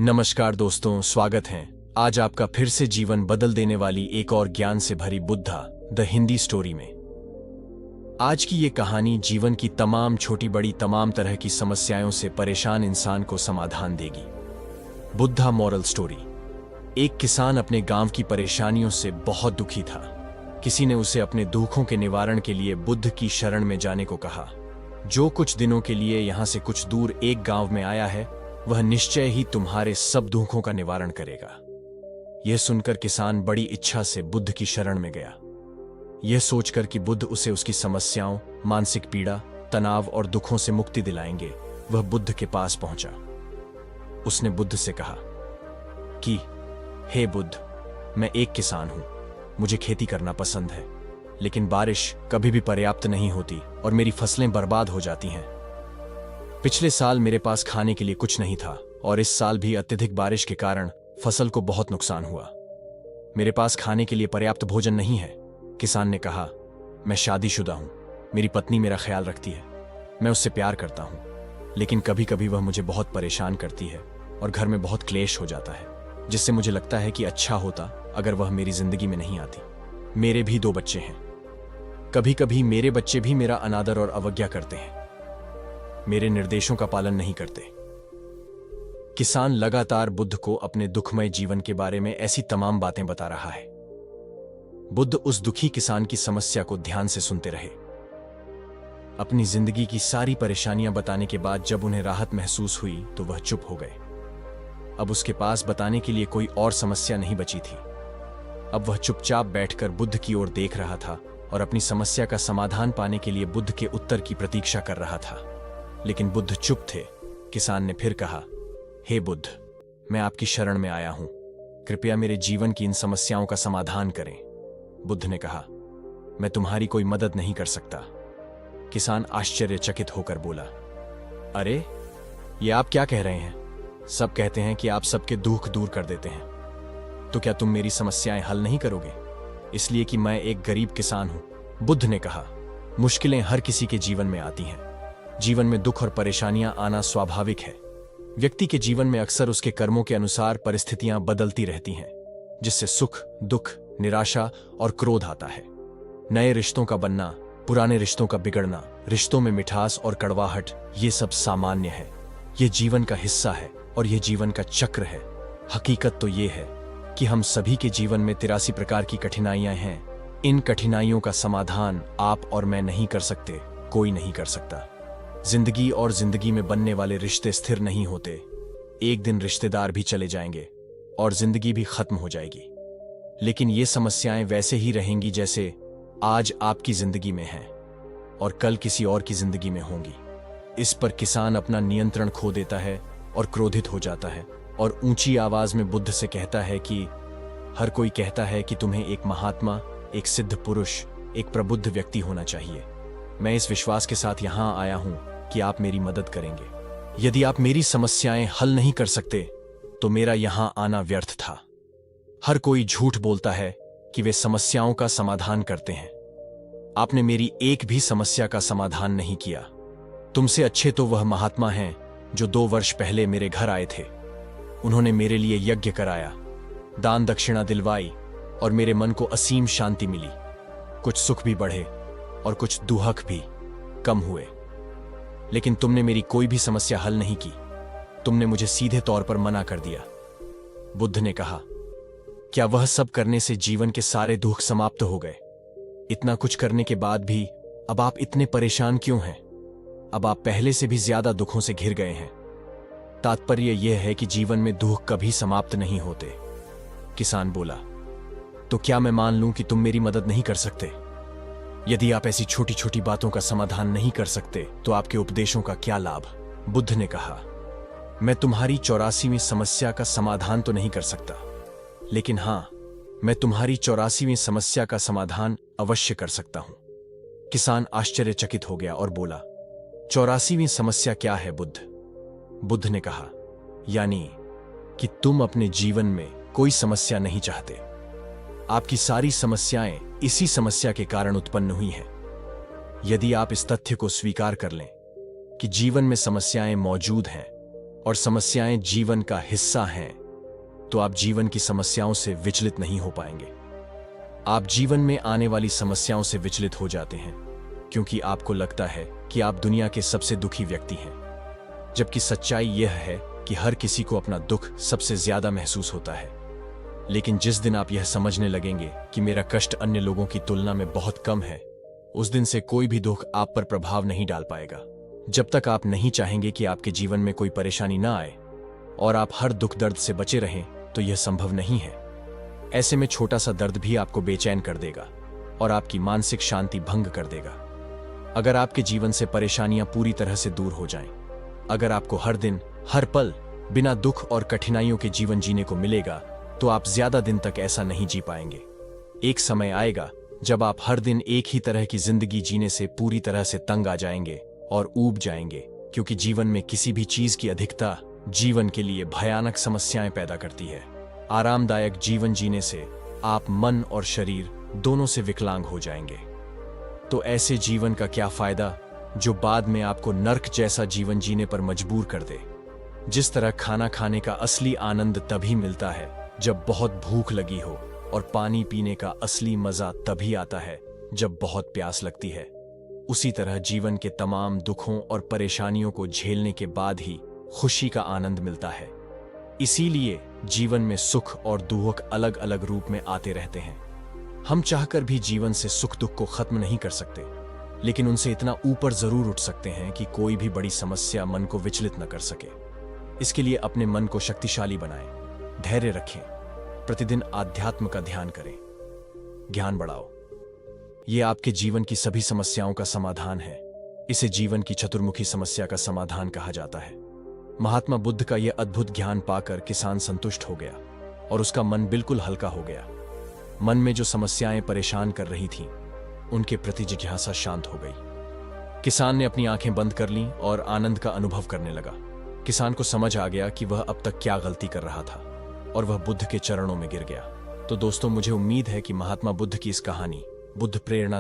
नमस्कार दोस्तों, स्वागत है आज आपका फिर से जीवन बदल देने वाली एक और ज्ञान से भरी बुद्धा द हिंदी स्टोरी में। आज की ये कहानी जीवन की तमाम छोटी बड़ी तमाम तरह की समस्याओं से परेशान इंसान को समाधान देगी। Buddha moral story. एक किसान अपने गांव की परेशानियों से बहुत दुखी था। किसी ने उसे अपने दुखों के निवारण के लिए बुद्ध की शरण में जाने को कहा। जो कुछ दिनों के लिए यहां से कुछ दूर एक गांव में आया है, वह निश्चय ही तुम्हारे सब दुखों का निवारण करेगा। यह सुनकर किसान बड़ी इच्छा से बुद्ध की शरण में गया। यह सोचकर कि बुद्ध उसे उसकी समस्याओं, मानसिक पीड़ा, तनाव और दुखों से मुक्ति दिलाएंगे, वह बुद्ध के पास पहुंचा। उसने बुद्ध से कहा कि हे बुद्ध, मैं एक किसान हूं, मुझे खेती करना पसंद है, लेकिन बारिश कभी भी पर्याप्त नहीं होती और मेरी फसलें बर्बाद हो जाती हैं। पिछले साल मेरे पास खाने के लिए कुछ नहीं था और इस साल भी अत्यधिक बारिश के कारण फसल को बहुत नुकसान हुआ। मेरे पास खाने के लिए पर्याप्त भोजन नहीं है। किसान ने कहा, मैं शादीशुदा हूं, मेरी पत्नी मेरा ख्याल रखती है, मैं उससे प्यार करता हूं, लेकिन कभी कभी वह मुझे बहुत परेशान करती है और घर में बहुत क्लेश हो जाता है, जिससे मुझे लगता है कि अच्छा होता अगर वह मेरी जिंदगी में नहीं आती। मेरे भी 2 बच्चे हैं। कभी कभी मेरे बच्चे भी मेरा अनादर और अवज्ञा करते हैं, मेरे निर्देशों का पालन नहीं करते। किसान लगातार बुद्ध को अपने दुखमय जीवन के बारे में ऐसी तमाम बातें बता रहा है। बुद्ध उस दुखी किसान की समस्या को ध्यान से सुनते रहे। अपनी जिंदगी की सारी परेशानियां बताने के बाद जब उन्हें राहत महसूस हुई तो वह चुप हो गए। अब उसके पास बताने के लिए कोई और समस्या नहीं बची थी। अब वह चुपचाप बैठकर बुद्ध की ओर देख रहा था और अपनी समस्या का समाधान पाने के लिए बुद्ध के उत्तर की प्रतीक्षा कर रहा था। लेकिन बुद्ध चुप थे। किसान ने फिर कहा, हे बुद्ध, मैं आपकी शरण में आया हूं, कृपया मेरे जीवन की इन समस्याओं का समाधान करें। बुद्ध ने कहा, मैं तुम्हारी कोई मदद नहीं कर सकता। किसान आश्चर्यचकित होकर बोला, अरे, ये आप क्या कह रहे हैं? सब कहते हैं कि आप सबके दुख दूर कर देते हैं, तो क्या तुम मेरी समस्याएं हल नहीं करोगे? इसलिए कि मैं एक गरीब किसान हूं। बुद्ध ने कहा, मुश्किलें हर किसी के जीवन में आती हैं। जीवन में दुख और परेशानियां आना स्वाभाविक है। व्यक्ति के जीवन में अक्सर उसके कर्मों के अनुसार परिस्थितियां बदलती रहती हैं, जिससे सुख, दुख, निराशा और क्रोध आता है। नए रिश्तों का बनना, पुराने रिश्तों का बिगड़ना, रिश्तों में मिठास और कड़वाहट, ये सब सामान्य है। ये जीवन का हिस्सा है और ये जीवन का चक्र है। हकीकत तो ये है कि हम सभी के जीवन में 83 प्रकार की कठिनाइयां हैं। इन कठिनाइयों का समाधान आप और मैं नहीं कर सकते, कोई नहीं कर सकता। जिंदगी और जिंदगी में बनने वाले रिश्ते स्थिर नहीं होते। एक दिन रिश्तेदार भी चले जाएंगे और जिंदगी भी खत्म हो जाएगी, लेकिन ये समस्याएं वैसे ही रहेंगी जैसे आज आपकी जिंदगी में हैं और कल किसी और की जिंदगी में होंगी। इस पर किसान अपना नियंत्रण खो देता है और क्रोधित हो जाता है और ऊंची आवाज में बुद्ध से कहता है कि हर कोई कहता है कि तुम्हें एक महात्मा, एक सिद्ध पुरुष, एक प्रबुद्ध व्यक्ति होना चाहिए। मैं इस विश्वास के साथ यहां आया हूं कि आप मेरी मदद करेंगे। यदि आप मेरी समस्याएं हल नहीं कर सकते तो मेरा यहां आना व्यर्थ था। हर कोई झूठ बोलता है कि वे समस्याओं का समाधान करते हैं। आपने मेरी एक भी समस्या का समाधान नहीं किया। तुमसे अच्छे तो वह महात्मा हैं जो 2 वर्ष पहले मेरे घर आए थे। उन्होंने मेरे लिए यज्ञ कराया, दान दक्षिणा दिलवाई और मेरे मन को असीम शांति मिली। कुछ सुख भी बढ़े और कुछ दुख भी कम हुए, लेकिन तुमने मेरी कोई भी समस्या हल नहीं की। तुमने मुझे सीधे तौर पर मना कर दिया। बुद्ध ने कहा, क्या वह सब करने से जीवन के सारे दुख समाप्त हो गए? इतना कुछ करने के बाद भी अब आप इतने परेशान क्यों हैं? अब आप पहले से भी ज्यादा दुखों से घिर गए हैं। तात्पर्य यह है कि जीवन में दुख कभी समाप्त नहीं होते। किसान बोला, तो क्या मैं मान लूं कि तुम मेरी मदद नहीं कर सकते? यदि आप ऐसी छोटी छोटी बातों का समाधान नहीं कर सकते तो आपके उपदेशों का क्या लाभ? बुद्ध ने कहा, मैं तुम्हारी 84वीं समस्या का समाधान तो नहीं कर सकता, लेकिन हां, मैं तुम्हारी 84वीं समस्या का समाधान अवश्य कर सकता हूं। किसान आश्चर्यचकित हो गया और बोला, 84वीं समस्या क्या है बुद्ध? बुद्ध ने कहा, यानी कि तुम अपने जीवन में कोई समस्या नहीं चाहते। आपकी सारी समस्याएं इसी समस्या के कारण उत्पन्न हुई हैं। यदि आप इस तथ्य को स्वीकार कर लें कि जीवन में समस्याएं मौजूद हैं, और समस्याएं जीवन का हिस्सा हैं, तो आप जीवन की समस्याओं से विचलित नहीं हो पाएंगे। आप जीवन में आने वाली समस्याओं से विचलित हो जाते हैं क्योंकि आपको लगता है कि आप दुनिया के सबसे दुखी व्यक्ति हैं, जबकि सच्चाई यह है कि हर किसी को अपना दुख सबसे ज्यादा महसूस होता है। लेकिन जिस दिन आप यह समझने लगेंगे कि मेरा कष्ट अन्य लोगों की तुलना में बहुत कम है, उस दिन से कोई भी दुख आप पर प्रभाव नहीं डाल पाएगा। जब तक आप नहीं चाहेंगे कि आपके जीवन में कोई परेशानी ना आए और आप हर दुख दर्द से बचे रहें, तो यह संभव नहीं है। ऐसे में छोटा सा दर्द भी आपको बेचैन कर देगा और आपकी मानसिक शांति भंग कर देगा। अगर आपके जीवन से परेशानियां पूरी तरह से दूर हो जाएं, अगर आपको हर दिन हर पल बिना दुख और कठिनाइयों के जीवन जीने को मिलेगा, तो आप ज्यादा दिन तक ऐसा नहीं जी पाएंगे। एक समय आएगा जब आप हर दिन एक ही तरह की जिंदगी जीने से पूरी तरह से तंग आ जाएंगे और ऊब जाएंगे, क्योंकि जीवन में किसी भी चीज की अधिकता जीवन के लिए भयानक समस्याएं पैदा करती है। आरामदायक जीवन जीने से आप मन और शरीर दोनों से विकलांग हो जाएंगे। तो ऐसे जीवन का क्या फायदा जो बाद में आपको नर्क जैसा जीवन जीने पर मजबूर कर दे। जिस तरह खाना खाने का असली आनंद तभी मिलता है जब बहुत भूख लगी हो, और पानी पीने का असली मजा तभी आता है जब बहुत प्यास लगती है, उसी तरह जीवन के तमाम दुखों और परेशानियों को झेलने के बाद ही खुशी का आनंद मिलता है। इसीलिए जीवन में सुख और दुख अलग अलग रूप में आते रहते हैं। हम चाहकर भी जीवन से सुख दुख को खत्म नहीं कर सकते, लेकिन उनसे इतना ऊपर जरूर उठ सकते हैं कि कोई भी बड़ी समस्या मन को विचलित न कर सके। इसके लिए अपने मन को शक्तिशाली बनाएं, धैर्य रखें, प्रतिदिन आध्यात्म का ध्यान करें, ज्ञान बढ़ाओ। ये आपके जीवन की सभी समस्याओं का समाधान है। इसे जीवन की चतुर्मुखी समस्या का समाधान कहा जाता है। महात्मा बुद्ध का यह अद्भुत ज्ञान पाकर किसान संतुष्ट हो गया और उसका मन बिल्कुल हल्का हो गया। मन में जो समस्याएं परेशान कर रही थीं, उनके प्रति जिज्ञासा शांत हो गई। किसान ने अपनी आंखें बंद कर लीं और आनंद का अनुभव करने लगा। किसान को समझ आ गया कि वह अब तक क्या गलती कर रहा था और वह बुद्ध के चरणों में गिर गया। तो दोस्तों, मुझे उम्मीद है कि महात्मा बुद्ध की इस कहानी बुद्ध प्रेरणा